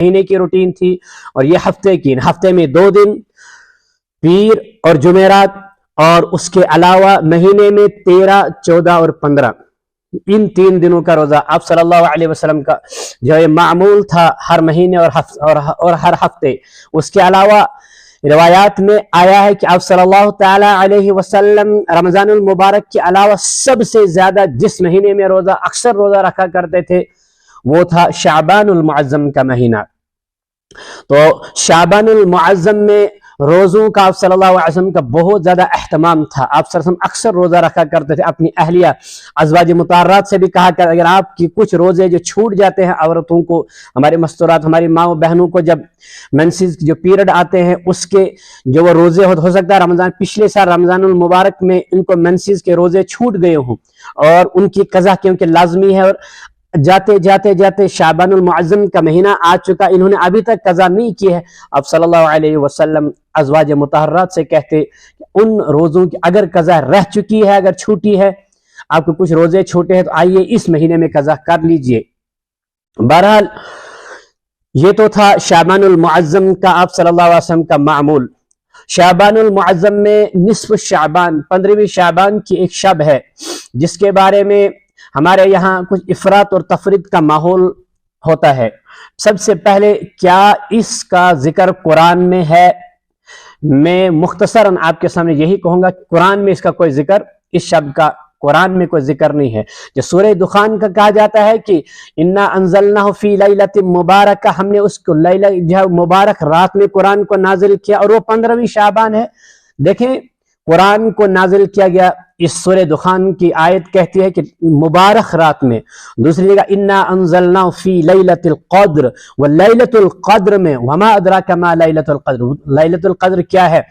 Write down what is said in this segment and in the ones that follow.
महीने की रूटीन थी और ये हफ्ते की। हफ्ते में 2 दिन पीर और जुमेरात, और उसके अलावा महीने में 13, 14 और 15 इन 3 दिनों का रोजा आप सल्लल्लाहु अलैहि वसल्लम का जो है मामूल था हर महीने और हर हफ्ते। उसके अलावा रिवायात में आया है कि आप सल्लल्लाहु ताला अलैहि वसल्लम रमजानुल मुबारक के अलावा सबसे ज्यादा जिस महीने में अक्सर रोजा रखा करते थे वो था शाबानुल मुअज्जम का महीना। तो शाबानुल मुअज्जम में रोजों का आप सल्लल्लाहु अलैहि वसल्लम का बहुत ज्यादा एहतमाम था। आप सल्लल्लाहु अलैहि वसल्लम अक्सर रोजा रखा करते थे। अपनी अहलिया अज़वाज मुताहरात से भी कहा कर, अगर आपकी कुछ रोजे जो छूट जाते हैं औरतों को, हमारे मस्तूरात, हमारी माँ बहनों को जब मेंसेस जो पीरियड आते हैं उसके जो वो रोजे हो सकता है रमजान पिछले साल रमजानुल मुबारक में इनको मेंसेस के रोजे छूट गए हों और उनकी कज़ा क्योंकि लाजमी है, और जाते जाते जाते शाबानुल मुअज्जम का महीना आ चुका, इन्होंने अभी तक कज़ा नहीं की है। अब सल्लल्लाहु अलैहि वसल्लम अज़वाज मुताहरात से कहते उन रोजों की अगर कज़ा रह चुकी है, अगर छूटी है, आपको कुछ रोजे छोटे हैं तो आइए इस महीने में कज़ा कर लीजिए। बहरहाल ये तो था शाबानुल मुअज्जम का आप सल्लल्लाहु अलैहि वसल्लम का मामूल। शाबानुल मुअज्जम में निस्फ शाबान 15वीं शाबान की एक शब है जिसके बारे में हमारे यहाँ कुछ इफरात और तफरीत का माहौल होता है। सबसे पहले क्या इसका जिक्र कुरान में है? मैं मुख्तसरन आपके सामने यही कहूंगा कुरान में इसका कोई जिक्र, इस शब्द का कुरान में कोई जिक्र नहीं है। जो सूरह दुखान का कहा जाता है कि इन्ना अंज़लनाहु फी लैलतिन मुबारका, हमने उसको लैला जो मुबारक रात में कुरान को नाजिल किया, और वो 15वीं शाबान है। देखें कुरान को नाजिल किया गया, इस सूरह दुखान की आयत कहती है कि मुबारक रात में। दूसरी जगह इन्ना अंज़लनाहु फी लैलतिल क़द्र, व लैलतुल क़द्र में वमा अदराका मा लैलतुल क़द्र, लैलतुल क़द्र क्या है।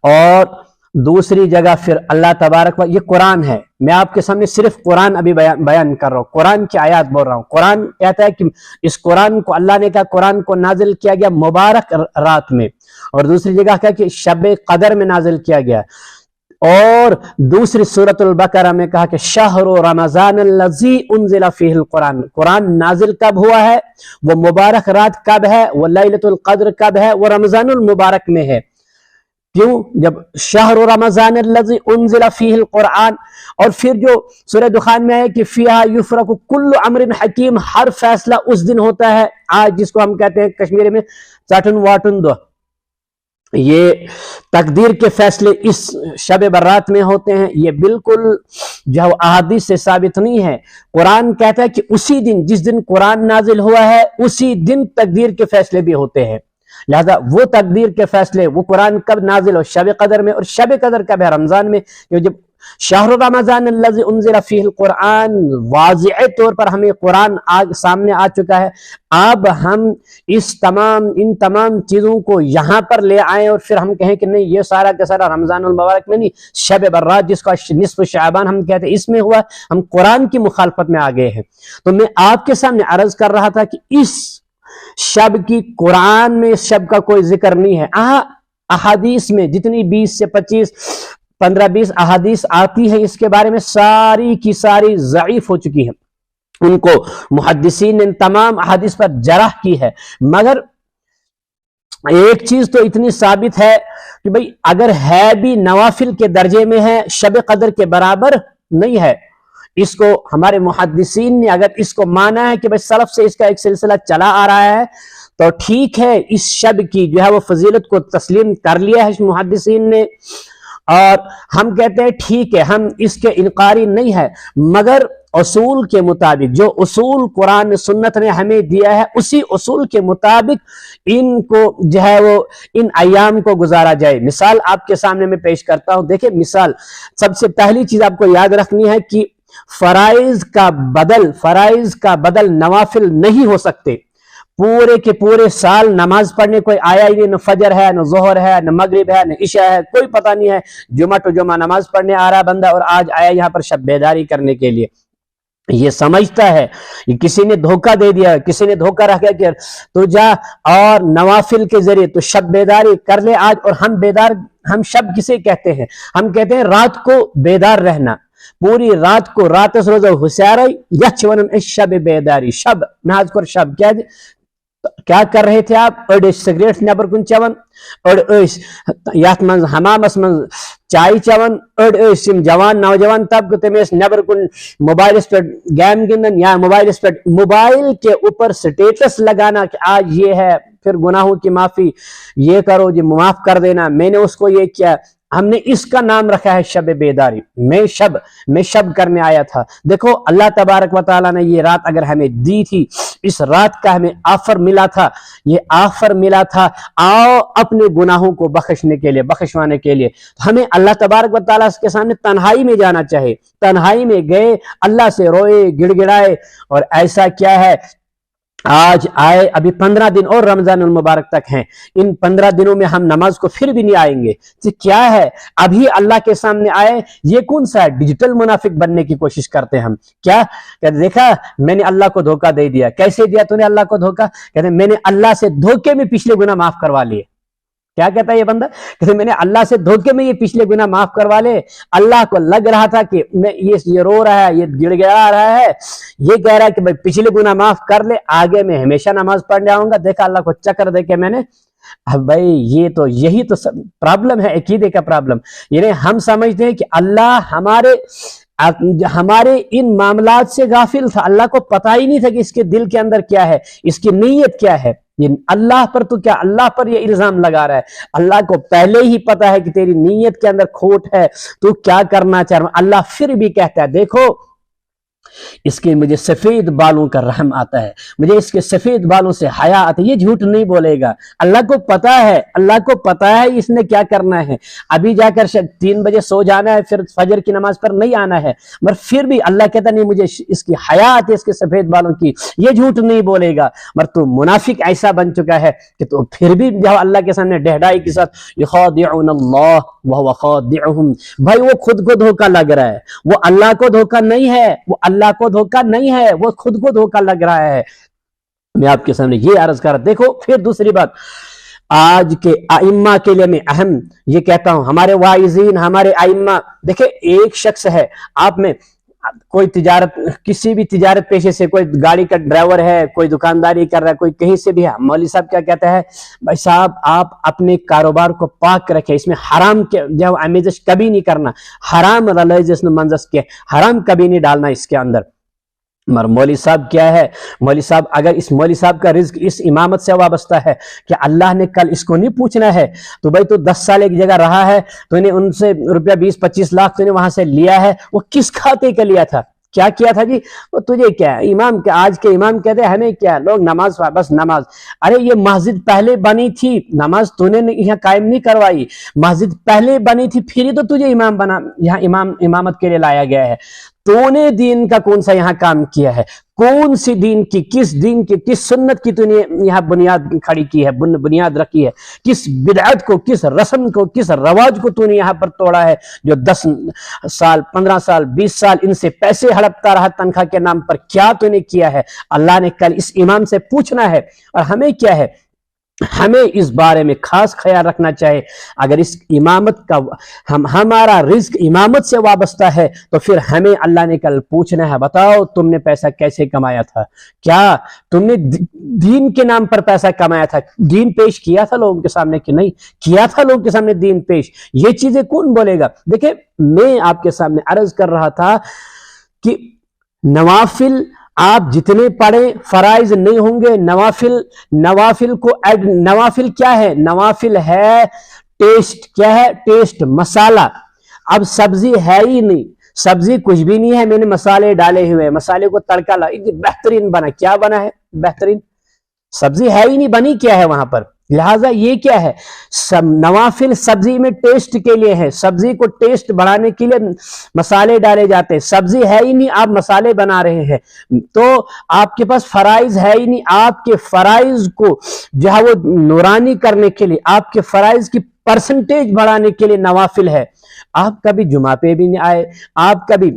और दूसरी जगह फिर अल्लाह तबारक व, ये कुरान है, मैं आपके सामने सिर्फ कुरान अभी बयान कर रहा हूँ, कुरान की आयत बोल रहा हूँ। कुरान कहता है कि इस कुरान को अल्लाह ने कहा कुरान को नाजिल किया गया मुबारक रात में, और दूसरी जगह कहा कि शब कदर में नाजिल किया गया, और दूसरी सूरतुल बकरा में कहा कि शहरु रमजान अल्लज़ी उन्ज़िला फ़ीहिल कुरान, कुरान नाजिल कब हुआ है, वो मुबारक रात कब है, वो लैलतुल क़द्र कब है, वो रमजानुल मुबारक में है। क्यों? जब शहर रमजान अल्लज़ी उन्ज़िला फ़ीहिल कुरान, और फिर जो सूरह दुखान में है कि फ़ीहा युफ़रक़ु कुल्लु अम्रिन हकीम, हर फैसला उस दिन होता है। आज जिसको हम कहते हैं कश्मीरी में चाटुन वाटुन दो, ये तकदीर के फैसले इस शब बरात में होते हैं। ये बिल्कुल जो अहादीस से साबित नहीं है। कुरान कहता है कि उसी दिन जिस दिन कुरान नाजिल हुआ है उसी दिन तकदीर के फैसले भी होते हैं। लिहाजा वो तकदीर के फैसले, वो कुरान कब नाजिल हो, शब कदर में, और शब कदर कब है, रमजान में। जब शहर रमजान अल्लज़ी उन्ज़िला फ़ीहिल कुरान, वाज़िह तौर पर हमें कुरान सामने आ चुका है। अब हम इन तमाम चीजों को यहाँ पर ले आए और फिर हम कहें कि नहीं ये सारा का सारा रमजानुल मुबारक में नहीं, शब बर्रात जिसका निस्फ़ शाबान हम कहते हैं इसमें हुआ, हम कुरान की मुखालफत में आ गए हैं। तो मैं आपके सामने अर्ज कर रहा था कि इस शब की कुरान में इस शब का कोई जिक्र नहीं है। अहादीस में जितनी 20 से 25 15-20 अहादीस आती है इसके बारे में सारी की सारी ज़ईफ हो चुकी है। उनको मुहद्दिसीन ने तमाम अहादीस पर जरह की है। मगर एक चीज तो इतनी साबित है कि भाई अगर है भी नवाफिल के दर्जे में है, शब कदर के बराबर नहीं है। इसको हमारे मुहद्दिसीन ने अगर इसको माना है कि भाई सलफ से इसका एक सिलसिला चला आ रहा है तो ठीक है, इस शब की जो है वो फजीलत को तस्लीम कर लिया है मुहद्दिसीन ने, और हम कहते हैं ठीक है, हम इसके इनकारी नहीं है। मगर उसूल के मुताबिक, जो उसूल कुरान सुन्नत ने हमें दिया है, उसी उसूल के मुताबिक इनको जो है वो इन अयाम को गुजारा जाए। मिसाल आपके सामने मैं पेश करता हूं। देखिए मिसाल, सबसे पहली चीज आपको याद रखनी है कि फराइज का बदल नवाफिल नहीं हो सकते। पूरे के पूरे साल नमाज पढ़ने कोई आया ही नहीं, न फजर है, न जोहर है, न मगरिब है, न इशा है, कोई पता नहीं है। जुमा टू जुमा नमाज पढ़ने आ रहा बंदा और आज आया यहाँ पर शब बेदारी करने के लिए। ये समझता है कि किसी ने धोखा दे दिया, किसी ने धोखा रखा कि तो जा और नवाफिल के जरिए तो शब बेदारी कर ले आज। और हम शब किसे कहते हैं? हम कहते हैं रात को बेदार रहना, पूरी रात को रात रोजा हुसैर शब बेदारी, शब महज कर शब क्या तो क्या कर रहे थे आप? अड़ सिगरेट नबर कुन चवन, अड़ यथ मन हमामस मन चाय चवन, अड़ जवान नौजवान तबक तम नबर कुन मोबाइल पे गेम गिंदन या मोबाइल के ऊपर स्टेटस लगाना कि आज ये है, फिर गुनाहों की माफी, ये करो जी माफ कर देना, मैंने उसको ये किया। हमने इसका नाम रखा है शब बेदारी। मैं शब करने आया था। देखो अल्लाह तबारक व तआला ने ये रात अगर हमें दी थी, इस रात का हमें ऑफर मिला था, ये ऑफर मिला था आओ अपने गुनाहों को बख्शवाने के लिए। हमें अल्लाह तबारक व तआला के सामने तन्हाई में जाना चाहिए। तन्हाई में गए, अल्लाह से रोए, गिड़गिड़ाए। और ऐसा क्या है, आज आए, अभी 15 दिन और रमजान मुबारक तक हैं, इन 15 दिनों में हम नमाज को फिर भी नहीं आएंगे। तो क्या है, अभी अल्लाह के सामने आए, ये कौन सा है? डिजिटल मुनाफिक बनने की कोशिश करते हैं हम। क्या देखा, मैंने अल्लाह को धोखा दे दिया। कैसे दिया तूने अल्लाह को धोखा? कहते मैंने अल्लाह से धोखे में पिछले गुनाह माफ करवा लिए। क्या कहता है ये बंदा? कहते मैंने अल्लाह से धोखे में ये पिछले गुनाह माफ करवा ले। अल्लाह को लग रहा था कि मैं ये रो रहा है, ये गिड़गिड़ा रहा है, ये कह रहा है कि भाई पिछले गुनाह माफ कर ले, आगे मैं हमेशा नमाज पढ़ने आऊंगा। देखा अल्लाह को चक्कर दे के मैंने। अब भाई यही तो प्रॉब्लम है, अकीदे का प्रॉब्लम। यानी हम समझते हैं कि अल्लाह हमारे इन मामलात से गाफिल था। अल्लाह को पता ही नहीं था कि इसके दिल के अंदर क्या है, इसकी नीयत क्या है। ये अल्लाह पर तो क्या, अल्लाह पर ये इल्जाम लगा रहा है। अल्लाह को पहले ही पता है कि तेरी नीयत के अंदर खोट है, तू क्या करना चाह रहा है। अल्लाह फिर भी कहता है देखो इसके मुझे सफेद बालों का रहम आता है, मुझे इसके सफेद बालों से हया आता है, ये झूठ नहीं बोलेगा। अल्लाह को पता है, अल्लाह को पता है इसने क्या करना है। अभी जाकर 3 बजे सो जाना है, फिर फजर की नमाज पर नहीं आना है, मगर फिर भी अल्लाह कहता नहीं मुझे इसकी हया आती है, इसके सफेद बालों की, ये झूठ नहीं बोलेगा। मगर तू मुनाफिक ऐसा बन चुका है कि तो फिर भी जब अल्लाह के सामने डहडाई के साथ युखादिउन अल्लाह व हुवा खादिउहुम, भाई वो खुद को धोखा लग रहा है, वो अल्लाह को धोखा नहीं है, वो अल्लाह को धोखा नहीं है, वो खुद को धोखा लग रहा है। मैं आपके सामने ये अर्ज कर रहा। देखो फिर दूसरी बात, आज के आइम्मा के लिए मैं अहम ये कहता हूं, हमारे वाइजीन, हमारे आइम्मा, देखे एक शख्स है, आप में कोई तिजारत, किसी भी तिजारत पेशे से, कोई गाड़ी का ड्राइवर है, कोई दुकानदारी कर रहा है, कोई कहीं से भी है, मौलवी साहब क्या कहता है, भाई साहब आप अपने कारोबार को पाक रखें, इसमें हराम के जब आमेजश कभी नहीं करना, हराम मंजस के हराम कभी नहीं डालना इसके अंदर। मगर मौलवी साहब क्या है, मौलवी साहब अगर इस मौलवी साहब का रिज्क इस इमामत से वाबस्ता है कि अल्लाह ने कल इसको नहीं पूछना है, तो भाई तो 10 साल एक जगह रहा है, तो इन्हें उनसे रुपया 20-25 लाख तो वहां से लिया है, वो किस खाते का लिया था, क्या किया था जी? वो तुझे क्या है, इमाम के आज के इमाम कहते हैं हमें क्या, लोग नमाज बस नमाज। अरे ये मस्जिद पहले बनी थी, नमाज तूने यहाँ कायम नहीं करवाई, मस्जिद पहले बनी थी, फिर ही तो तुझे इमाम बना, यहाँ इमामत के लिए लाया गया है। तूने दीन का कौन सा यहाँ काम किया है, कौन सी दीन की, किस सुन्नत की तूने यहाँ बुनियाद खड़ी की है, बुनियाद रखी है, किस बिदअत को, किस रस्म को, किस रवाज को तूने यहाँ पर तोड़ा है, जो 10 साल 15 साल 20 साल इनसे पैसे हड़पता रहा तनख्वाह के नाम पर, क्या तूने किया है। अल्लाह ने कल इस इमाम से पूछना है। और हमें क्या है, हमें इस बारे में खास ख्याल रखना चाहिए। अगर इस इमामत का हमारा रिज्क इमामत से वाबस्ता है, तो फिर हमें अल्लाह ने कल पूछना है, बताओ तुमने पैसा कैसे कमाया था, क्या तुमने दीन के नाम पर पैसा कमाया था, दीन पेश किया था लोगों के सामने कि नहीं किया था, लोगों के सामने दीन पेश, ये चीजें कौन बोलेगा। देखिए मैं आपके सामने अर्ज कर रहा था कि नवाफिल आप जितने पढ़े फराइज नहीं होंगे। नवाफिल को नवाफिल क्या है, नवाफिल है टेस्ट, क्या है टेस्ट, मसाला। अब सब्जी है ही नहीं, सब्जी कुछ भी नहीं है, मैंने मसाले डाले हुए, मसाले को तड़का ला, बेहतरीन बना, क्या बना है बेहतरीन, सब्जी है ही नहीं, बनी क्या है वहां पर। लिहाजा ये क्या है, नवाफिल सब्जी में टेस्ट के लिए है, सब्जी को टेस्ट बढ़ाने के लिए मसाले डाले जाते हैं, सब्जी है ही नहीं, आप मसाले बना रहे हैं, तो आपके पास फराइज है ही नहीं। आपके फराइज को जो है वो नूरानी करने के लिए, आपके फराइज की परसेंटेज बढ़ाने के लिए नवाफिल है। आप कभी जुमा पे भी नहीं आए, आप कभी,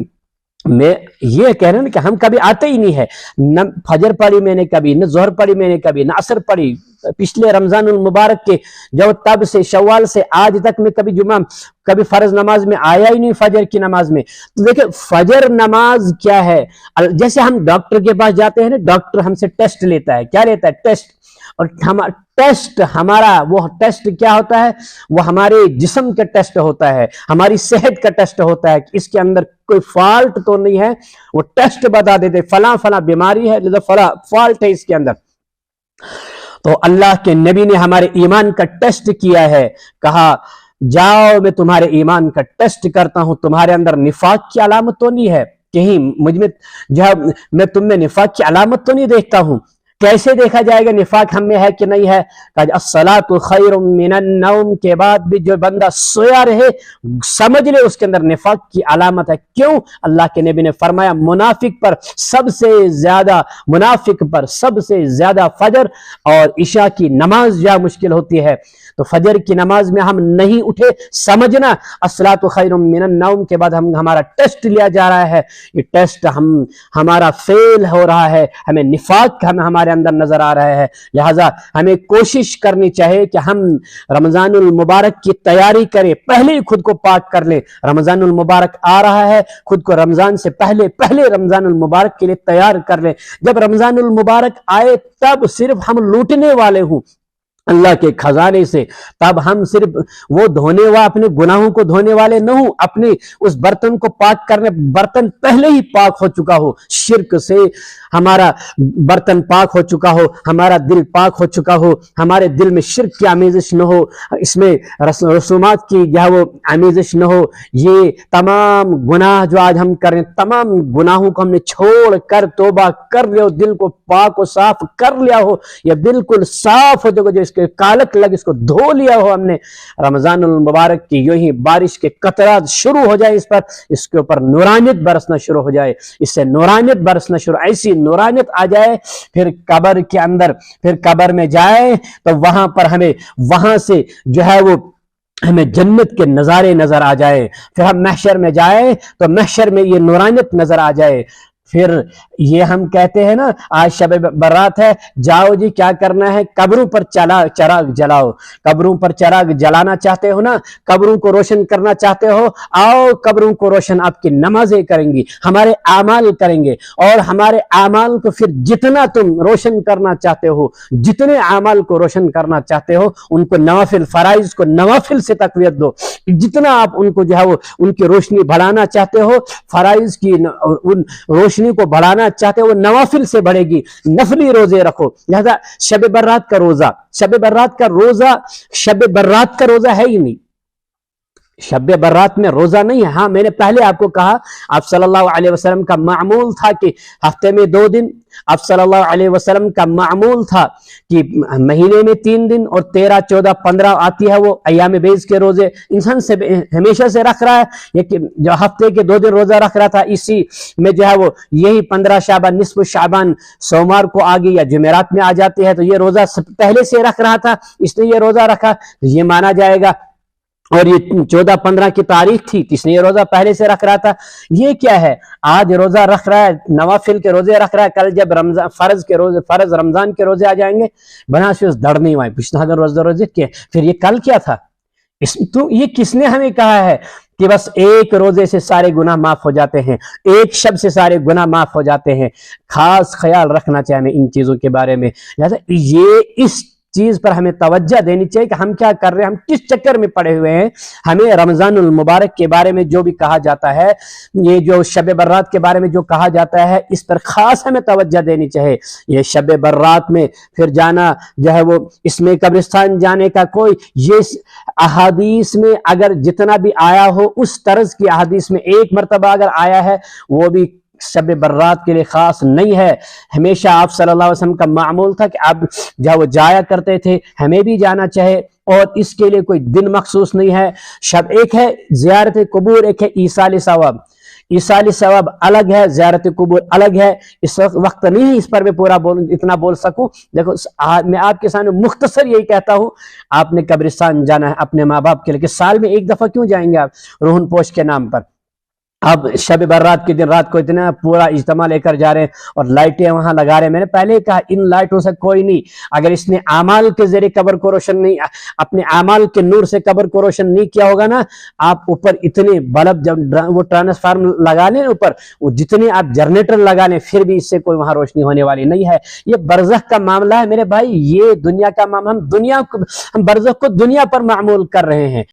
मैं ये कह रहा हूं कि हम कभी आते ही नहीं है, न फजर पढ़ी मैंने कभी, न जोहर पढ़ी मैंने कभी, न असर पढ़ी, पिछले रमजानुल मुबारक के जब तब से शव्वाल से आज तक में कभी जुमा, कभी फर्ज नमाज में आया ही नहीं, फजर की नमाज में। तो देखिए फजर नमाज क्या है, जैसे हम डॉक्टर के पास जाते हैं ना, डॉक्टर हमसे टेस्ट लेता है, क्या लेता है टेस्ट, اور ٹیسٹ ہمارا وہ ٹیسٹ کیا ہوتا ہے؟ وہ ہمارے جسم کا ٹیسٹ ہوتا ہے، ہماری صحت کا ٹیسٹ ہوتا ہے کہ اس کے اندر کوئی فالٹ تو نہیں ہے. وہ ٹیسٹ بتا دیتے فلاں فلاں بیماری ہے، فلاں فالٹ ہے اس کے اندر. تو اللہ کے نبی نے ہمارے ایمان کا ٹیسٹ کیا ہے، کہا جاؤ میں تمہارے ایمان کا ٹیسٹ کرتا ہوں، تمہارے اندر نفاق کی علامت تو نہیں ہے، کہیں مجھ میں جو ہے میں تم میں نفاق کی علامت تو نہیں دیکھتا ہوں. کیسے دیکھا جائے گا نفاق ہم میں ہے کہ نہیں ہے؟ کہا الصلاۃ خیر من النوم کے بعد بھی جو بندہ سویا رہے سمجھ لے اس کے اندر نفاق کی علامت ہے. کیوں؟ اللہ کے نبی نے فرمایا منافق پر سب سے زیادہ فجر اور عشاء کی نماز جا مشکل ہوتی ہے. تو فجر کی نماز میں ہم نہیں اٹھے، سمجھنا الصلاۃ خیر من النوم کے بعد ہمارا ٹیسٹ لیا جا رہا ہے، یہ ٹیسٹ ہمارا فیل ہو رہا ہے، ہمیں نفاق ہمارے اندر نظر آ رہا ہے. لہٰذا ہمیں کوشش کرنی چاہیے کہ ہم رمضان المبارک کی تیاری کریں، پہلے ہی خود کو پاک کر لیں. رمضان المبارک آ رہا ہے، خود کو رمضان سے پہلے رمضان المبارک کے لیے تیار کر لیں. جب رمضان المبارک آئے تب صرف ہم لوٹنے والے ہوں اللہ کے خزانے سے، تب ہم صرف وہ اپنے گناہوں کو دھونے والے نہ ہوں، اپنے اس برتن کو پاک کرنے، برتن پہلے ہی پاک ہو چکا ہو، شرک سے ہمارا برتن پاک ہو چکا ہو، ہمارا دل پاک ہو چکا ہو، ہمارے دل میں شرک کی آمیزش نہ ہو، اس میں رسومات کی جو ہے وہ آمیزش نہ ہو. یہ تمام گناہ جو آج ہم کر رہے ہیں، تمام گناہوں کو ہم نے چھوڑ کر توبہ کر لیا ہو، دل کو پاک و صاف کر لیا ہو، یا بالکل صاف ہو جو اس کے کالک لگ اس کو دھو لیا ہو ہم نے. رمضان المبارک کی یوں ہی بارش کے قطرات شروع ہو جائے، اس کے اوپر نورانیت برسنا شروع ہو جائے، اس سے نورانیت برسنا شروع، ایسی نورانیت آ جائے، پھر قبر کے اندر، پھر قبر میں جائے تو وہاں سے جو ہے وہ ہمیں جنت کے نظارے نظر آ جائے. پھر ہم محشر میں جائے تو محشر میں یہ نورانیت نظر آ جائے. پھر یہ ہم کہتے ہیں نا آج شب برات ہے، جاؤ جی کیا کرنا ہے، قبروں پر چراغ جلاؤ. قبروں پر چراغ جلانا چاہتے ہو نا، قبروں کو روشن کرنا چاہتے ہو، آؤ قبروں کو روشن آپ کی نمازیں کریں گی، ہمارے اعمال کریں گے. اور ہمارے اعمال کو پھر جتنا تم روشن کرنا چاہتے ہو، جتنے اعمال کو روشن کرنا چاہتے ہو، ان کو نوافل، فرائض کو نوافل سے تقویت دو. جتنا آپ ان کو جو ہے وہ ان کی روشنی بڑھانا چاہتے ہو، فرائض کی ان روشنی کو بڑھانا چاہتے ہو، وہ نوافل سے بڑھے گی. نفلی روزے رکھو. لہذا شب برات کا روزہ ہے ہی نہیں، شب برات میں روزہ نہیں ہے. ہاں میں نے پہلے آپ کو کہا آپ صلی اللہ علیہ وسلم کا معمول تھا کہ ہفتے میں 2 دن، آپ صلی اللہ علیہ وسلم کا معمول تھا کہ مہینے میں 3 دن اور 13 14 15 آتی ہے وہ ایام بیض کے روزے. انسان سے ہمیشہ سے رکھ رہا ہے، جو ہفتے کے 2 دن روزہ رکھ رہا تھا، اسی میں جو ہے وہ یہی 15 شعبان، نصف شعبان سوموار کو آگئی یا جمعرات میں آ جاتی ہے، تو یہ روزہ پہلے سے رکھ رہا تھا، اس نے یہ روزہ رکھا، یہ مانا جائے گا. اور یہ 14 15 کی تاریخ تھی، اس نے یہ روزہ پہلے سے رکھ رہا تھا. یہ کیا ہے؟ آج روزہ رکھ رہا ہے، نوافل کے روزے رکھ رہا ہے، کل جب فرض رمضان کے روزے آ جائیں گے بنا سے اس دڑ نہیں ہوئے پچھنا اگر روزے کے پھر یہ کل کیا تھا؟ یہ کس نے ہمیں کہا ہے کہ بس ایک روزے سے سارے گناہ معاف ہو جاتے ہیں، ایک شب سے سارے گناہ معاف ہو جاتے ہیں؟ خاص خیال رکھنا چاہیے ہمیں ان چیزوں کے بارے میں. لہذا یہ اس چیز پر ہمیں توجہ دینی چاہیے کہ ہم کیا کر رہے ہیں، ہم کس چکر میں پڑے ہوئے ہیں. ہمیں رمضان المبارک کے بارے میں جو بھی کہا جاتا ہے، یہ جو شب برات کے بارے میں جو کہا جاتا ہے، اس پر خاص ہمیں توجہ دینی چاہیے. یہ شب برات میں پھر جانا جو ہے وہ اس میں قبرستان جانے کا کوئی، یہ احادیث میں اگر جتنا بھی آیا ہو اس طرز کی احادیث میں ایک مرتبہ اگر آیا ہے وہ بھی شب برات کے لیے خاص نہیں ہے. ہمیشہ آپ صلی اللہ علیہ وسلم کا معمول تھا کہ آپ جہاں وہ جایا کرتے تھے، ہمیں بھی جانا چاہے، اور اس کے لیے کوئی دن مخصوص نہیں ہے. ایک ہے زیارت قبور، ایک ہے ایصال ثواب. ایصال ثواب الگ ہے، زیارت قبور الگ ہے. اس وقت نہیں اس پر میں پورا اتنا بول سکوں. دیکھو میں آپ کے سامنے مختصر یہی کہتا ہوں، آپ نے قبرستان جانا ہے اپنے ماں باپ کے لیے، کہ سال میں 1 دفعہ کیوں جائیں گے آپ روہن پوش کے نام پر؟ اب شب برات کے دن رات کو اتنا پورا اجتماع لے کر جا رہے ہیں اور لائٹیں وہاں لگا رہے ہیں. میں نے پہلے کہا ان لائٹوں سے کوئی نہیں, اگر اس نے اعمال کے ذریعے قبر کو روشن نہیں, اپنے اعمال کے نور سے قبر کو روشن نہیں کیا ہوگا نا, آپ اوپر اتنے بلب جب وہ ٹرانسفارم لگا لیں اوپر, وہ جتنے آپ جنریٹر لگا لیں پھر بھی اس سے کوئی وہاں روشنی ہونے والی نہیں ہے. یہ برزخ کا معاملہ ہے میرے بھائی, یہ دنیا کا معاملہ, ہم برزخ کو دنیا پر معمول کر رہے ہیں.